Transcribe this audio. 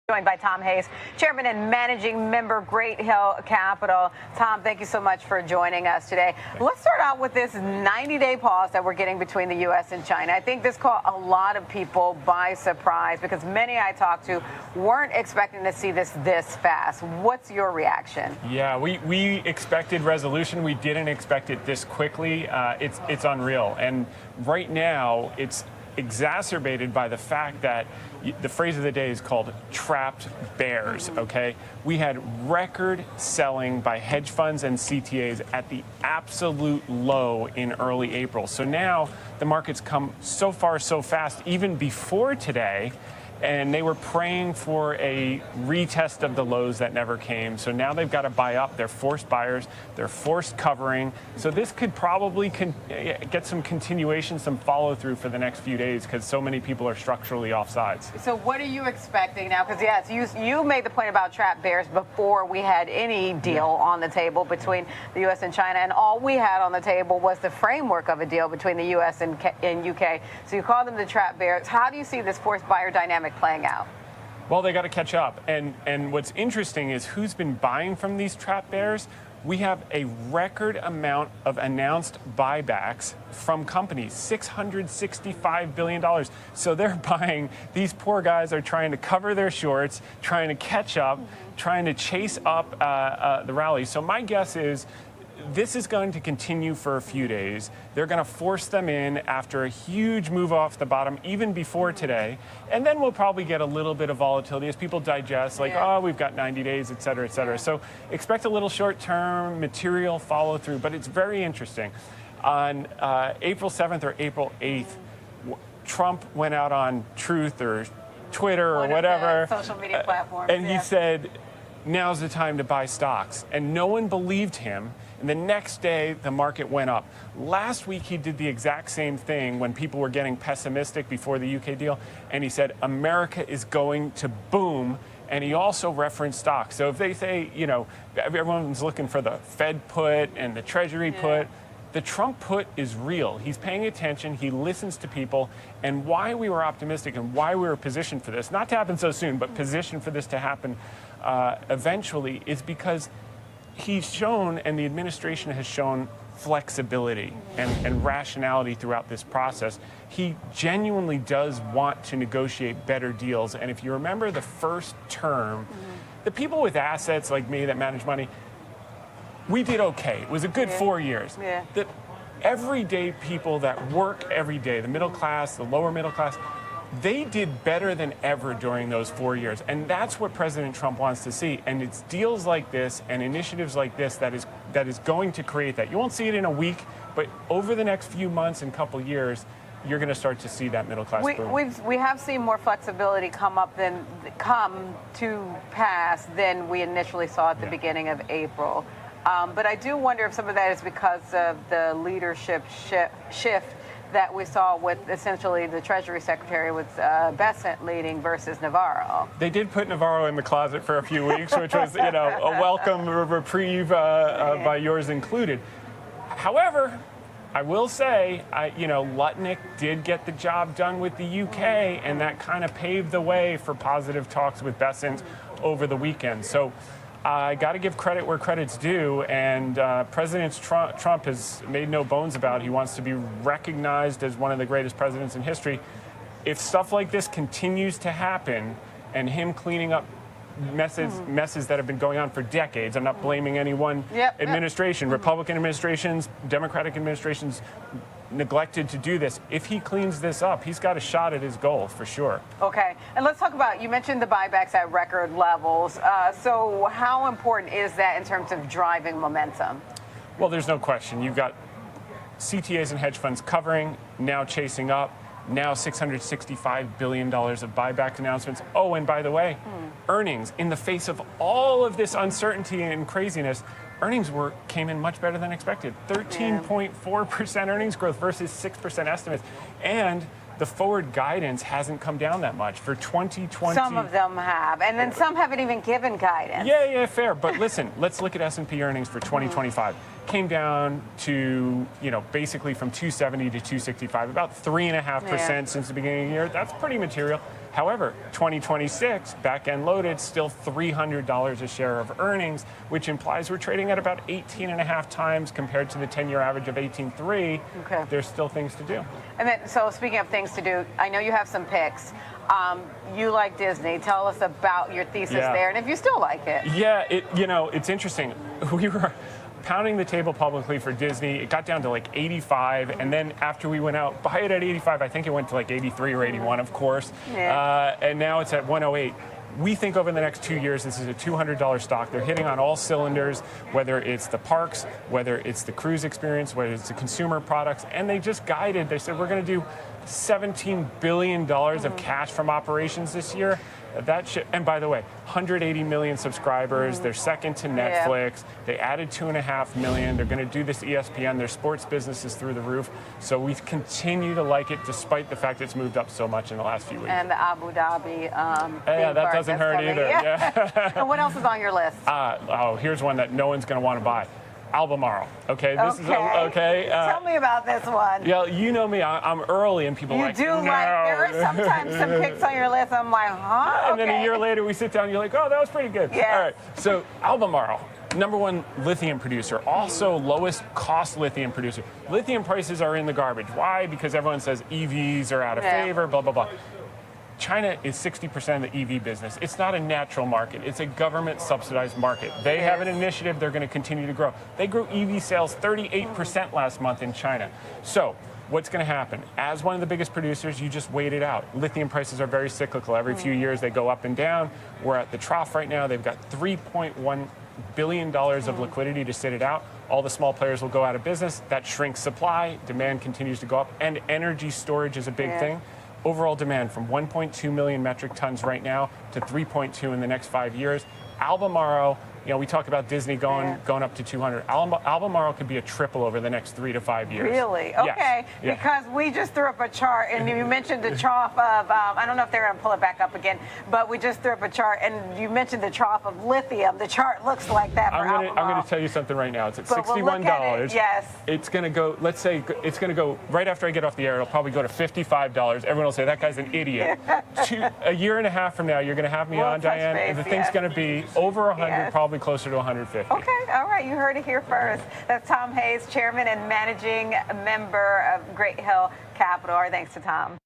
Joined by Tom Hayes, Chairman and Managing Member, Great Hill Capital. Tom, thank you so much for joining us today. Let's start out with this 90-day pause that we're getting between the U.S. and China. I think this caught a lot of people by surprise because many I talked to weren't expecting to see this fast. What's your reaction? Yeah, we expected resolution. We didn't expect it this quickly. It's unreal. And right now, it's exacerbated by the fact that the phrase of the day is called trapped bears, okay? We had record selling by hedge funds and CTAs at the absolute low in early April. So now the market's come so far so fast, even before today, and they were praying for a retest of the lows that never came. So now they've got to buy up. They're forced buyers. They're forced covering. So this could probably get some continuation, some follow through for the next few days because so many people are structurally off sides. So what are you expecting now? Because yes, you made the point about trapped bears before we had any deal on the table between the U.S. and China, and all we had on the table was the framework of a deal between the U.S. and UK. So you call them the trapped bears. How do you see this forced buyer dynamic playing out? Well, they got to catch up. And what's interesting is who's been buying from these trap bears. We have a record amount of announced buybacks from companies, $665 billion. So they're buying. These poor guys are trying to cover their shorts, trying to catch up, trying to chase up the rally. So my guess is this is going to continue for a few days. They're going to force them in after a huge move off the bottom, even before today. And then we'll probably get a little bit of volatility as people digest, like, oh, we've got 90 days, et cetera, et cetera. So expect a little short-term material follow-through, but it's very interesting. On April 7th or April 8th, Trump went out on Truth or Twitter or whatever, social media platforms, and he said, now's the time to buy stocks. And no one believed him. And the next day, the market went up. Last week, he did the exact same thing when people were getting pessimistic before the UK deal. And he said, America is going to boom. And he also referenced stocks. So if they say, you know, everyone's looking for the Fed put and the Treasury put, the Trump put is real. He's paying attention. He listens to people. And why we were optimistic and why we were positioned for this, not to happen so soon, but positioned for this to happen eventually, is because he's shown, and the administration has shown, flexibility and rationality throughout this process. He genuinely does want to negotiate better deals. And if you remember the first term, the people with assets like me that manage money, we did okay. It was a good 4 years. The everyday people that work every day, the middle class, the lower middle class, they did better than ever during those 4 years. And that's what President Trump wants to see. And it's deals like this and initiatives like this that is going to create that. You won't see it in a week, but over the next few months and couple years, you're going to start to see that middle class boom. We have seen more flexibility come to pass than we initially saw at the beginning of April. But I do wonder if some of that is because of the leadership shift that we saw with essentially the Treasury Secretary with Bessent leading versus Navarro. They did put Navarro in the closet for a few weeks, which was, you know, a welcome reprieve by yours included. However, I will say, Lutnick did get the job done with the UK, and that kind of paved the way for positive talks with Bessent over the weekend. So I got to give credit where credit's due, and President Trump has made no bones about it. He wants to be recognized as one of the greatest presidents in history. If stuff like this continues to happen, and him cleaning up messes that have been going on for decades, I'm not blaming any one administration, Republican administrations, Democratic administrations, neglected to do this. If he cleans this up, he's got a shot at his goal for sure. Okay, and let's talk about, you mentioned the buybacks at record levels. So how important is that in terms of driving momentum? Well, there's no question. You've got CTAs and hedge funds covering, now chasing up, now $665 billion of buyback announcements. Oh, and by the way, earnings, in the face of all of this uncertainty and craziness, earnings came in much better than expected. 13.4% earnings growth versus 6% estimates. And the forward guidance hasn't come down that much for 2020. Some of them have, and then some haven't even given guidance. Yeah, fair. But listen, let's look at S&P earnings for 2025. Came down to, basically from 270 to 265, about 3.5% since the beginning of the year. That's pretty material. However, 2026, back-end loaded, still $300 a share of earnings, which implies we're trading at about 18.5 times compared to the 10-year average of 18.3. Okay. There's still things to do. And then, so speaking of things to do, I know you have some picks. You like Disney. Tell us about your thesis there, and if you still like it. Yeah, it's interesting. We were pounding the table publicly for Disney. It got down to like 85, and then after we went out, buy it at 85, I think it went to like 83 or 81, of course. Yeah. And now it's at 108. We think over the next 2 years, this is a $200 stock. They're hitting on all cylinders, whether it's the parks, whether it's the cruise experience, whether it's the consumer products. And they just guided. They said, we're going to do $17 billion of cash from operations this year. That shit, and by the way, 180 million subscribers. They're second to Netflix. They added 2.5 million. They're going to do this ESPN. Their sports business is through the roof. So we continue to like it, despite the fact it's moved up so much in the last few weeks. And the Abu Dhabi. Yeah, that doesn't hurt either. Yeah. And what else is on your list? Here's one that no one's going to want to buy. Albemarle. Okay, this is okay. Tell me about this one. Yeah, you know me. I'm early, and people you like. You do no. like. There are sometimes some picks on your list. I'm like, huh? And then a year later, we sit down. And you're like, oh, that was pretty good. Yeah. All right. So Albemarle, #1 lithium producer, also lowest cost lithium producer. Lithium prices are in the garbage. Why? Because everyone says EVs are out of favor. Blah blah blah. China is 60% of the EV business. It's not a natural market. It's a government-subsidized market. They have an initiative. They're going to continue to grow. They grew EV sales 38% last month in China. So what's going to happen? As one of the biggest producers, you just wait it out. Lithium prices are very cyclical. Every few years, they go up and down. We're at the trough right now. They've got $3.1 billion of liquidity to sit it out. All the small players will go out of business. That shrinks supply. Demand continues to go up. And energy storage is a big thing. Overall demand from 1.2 million metric tons right now to 3.2 in the next 5 years. Albemarle, we talk about Disney going up to 200. Albemarle could be a triple over the next 3 to 5 years. Really? Okay. Yes. Because we just threw up a chart, and you mentioned the trough of, I don't know if they're going to pull it back up again, but we just threw up a chart, and you mentioned the trough of lithium. The chart looks like that for Albemarle. I'm going to tell you something right now. It's at $61. We'll look at it. Yes. It's going to go, let's say, it's going to go, right after I get off the air, it'll probably go to $55. Everyone will say, that guy's an idiot. A year and a half from now, you're going to have me on, Diane, and the thing's going to be over 100, probably closer to 150. Okay, all right, you heard it here first. That's Tom Hayes, Chairman and Managing Member of Great Hill Capital. Our thanks to Tom.